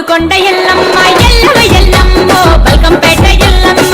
గోలుకొండ ఎల్లమ్మ ఎల్లవ ఎల్లమ్మో బల్కంపేట ఎల్లమ్మ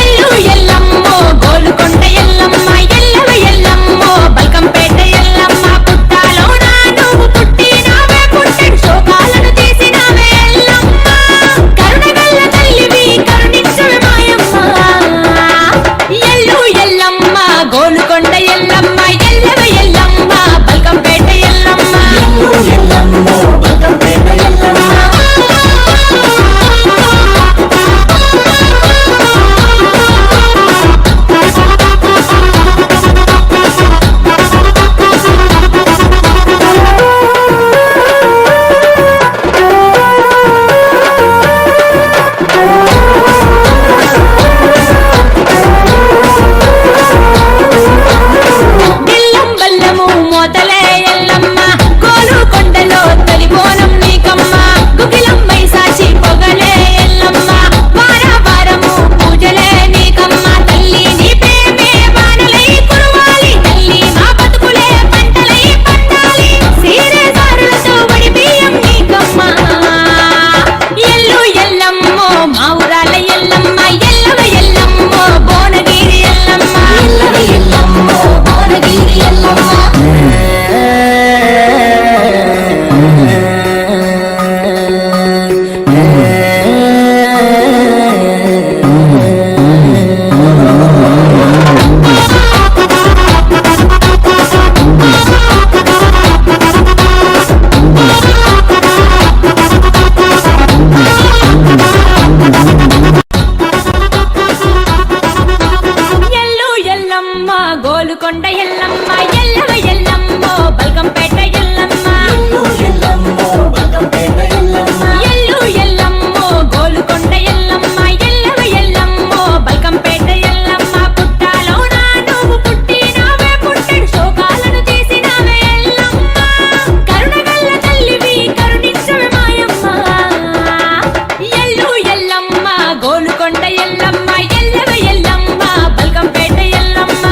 ఎల్లు ఎల్లమ్మో గోలుకొండ ఎల్లమ్మ ఎల్లవ ఎల్లమ్మో బల్కంపేట ఎల్లమ్మ పుట్టాలోన నువ్వు పుట్టినావే పుట్టెడు శోకాలను తీసినావే ఎల్లమ్మ కరుణగల్ల తల్లివి కరుణించవే మాయమ్మ ఎల్లు ఎల్లమ్మ గోలుకొండ ఎల్లమ్మ ఎల్లవ ఎల్లమ్మ బల్కంపేట ఎల్లమ్మ గోలుకొండ ఎల్లమ్మ ఎల్లవ ఎల్లమ్మో బల్కంపేట ఎల్లమ్మ ఎల్లు ఎల్లమ్మో గోలుకొండ ఎల్లమ్మ ఎల్లవ ఎల్లమ్మో బల్కంపేట ఎల్లమ్మ పుట్టాలోన నువ్వు పుట్టినావే పుట్టెడు శోకాలను తీసినావే ఎల్లమ్మ కరుణగల్ల తల్లివి కరుణించవే మాయమ్మ ఎల్లు ఎల్లమ్మ గోలుకొండ ఎల్లమ్మ ఎల్లవ ఎల్లమ్మ బల్కంపేట ఎల్లమ్మ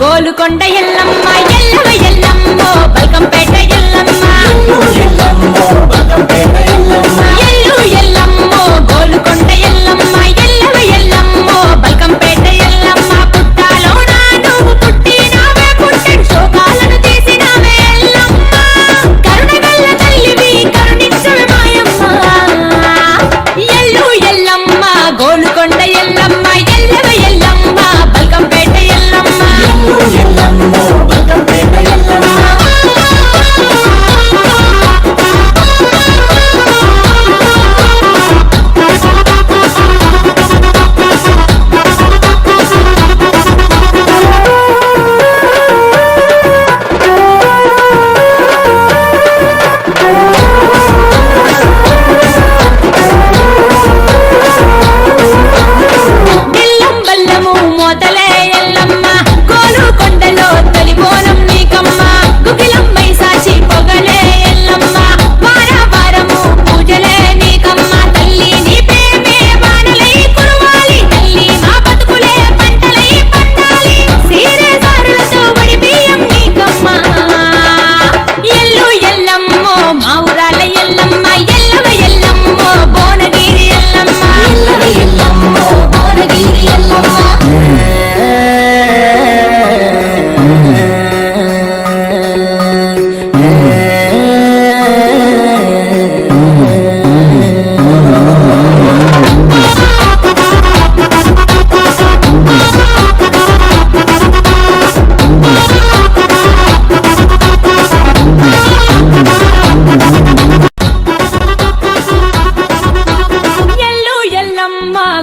గోలుకొండ ఎల్లమ్మ ఎల్లవ ఎల్లమ్మో బల్కంపేట ఎల్లమ్మ ఎల్లు ఎల్లమ్మో గోలుకొండ ఎల్లమ్మ ఎల్లవ ఎల్లమ్మో బల్కంపేట ఎల్లమ్మ పుట్టాలోన నువ్వు పుట్టినావే పుట్టెడు శోకాలను తీసినావే ఎల్లమ్మ కరుణగల్ల తల్లివి కరుణించవే మాయమ్మ ఎల్లు ఎల్లమ్మ గోలుకొండ ఎల్లమ్మ ఎల్లవ ఎల్లమ్మ బల్కంపేట ఎల్లమ్మ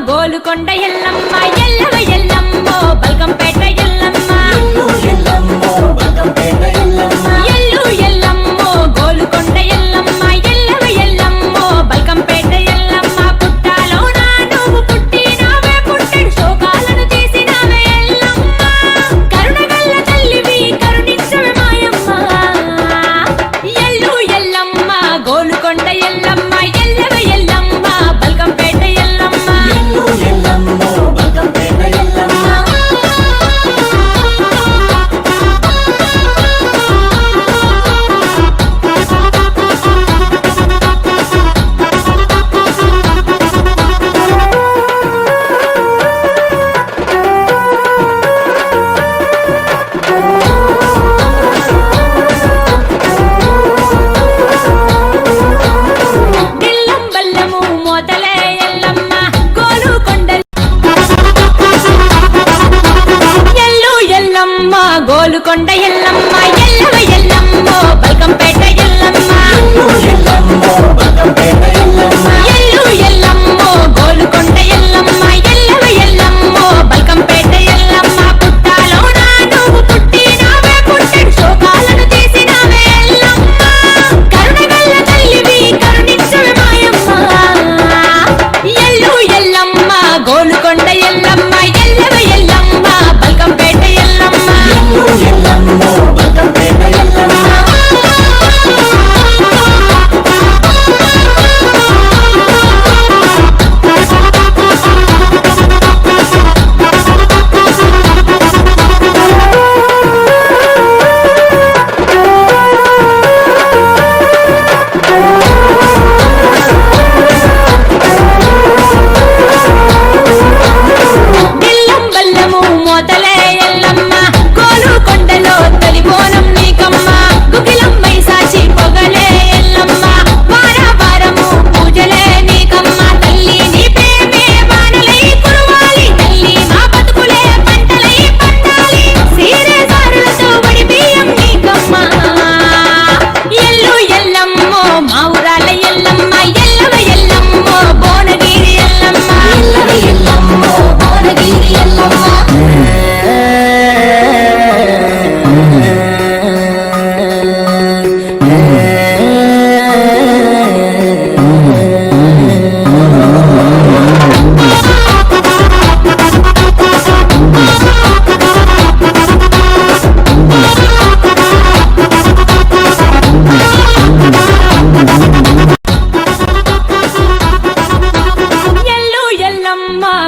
గోలుకొండ ఎల్లమ్మ ఎల్లవ ఎల్లమ్మో బల్కంపేట ఎల్లమ్మ గోలుకొండ ఎల్లమ్మ ఎల్లవ ఎల్లమ్మో బల్కంపేట ఎల్లమ్మ ఎల్లు ఎల్లమ్మో గోలుకొండ ఎల్లమ్మ ఎల్లవ ఎల్లమ్మో బల్కంపేట ఎల్లమ్మ పుట్టాలోన నువ్వు పుట్టినావే పుట్టెడు శోకాలను తీసినావే ఎల్లమ్మ కరుణగల్ల తల్లివి కరుణించవే మాయమ్మ ఎల్లు ఎల్లమ్మ గోలుకొండ ఎల్లమ్మ ఎల్లవ ఎల్లమ్మ బల్కంపేట ఎల్లమ్మ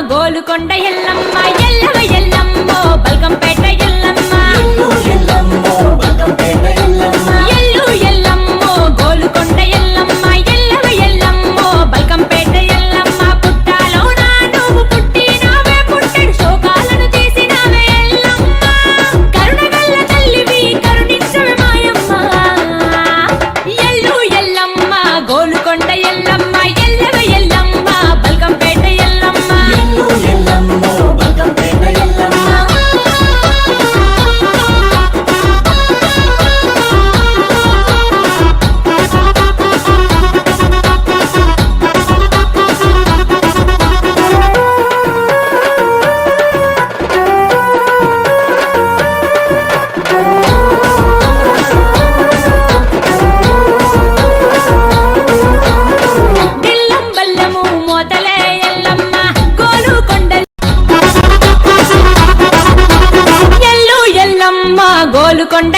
గోలుకొండ ఎల్లమ్మ ఎల్లవ ఎల్లమ్మో బల్కంపేట ఎల్లమ్మ ఎల్లు ఎల్లమ్మో గోలుకొండ ఎల్లమ్మ ఎల్లవ ఎల్లమ్మో బల్కంపేట ఎల్లమ్మ పుట్టాలోన నువ్వు పుట్టినావే పుట్టెడు శోకాలను తీసినావే ఎల్లమ్మ కరుణగల్ల తల్లివి కరుణించవే మాయమ్మ ఎల్లు ఎల్లమ్మ గోలుకొండ ఎల్లమ్మ ఎల్లవ ఎల్లమ్మ బల్కంపేట ఎల్లమ్మ గోలుకొండ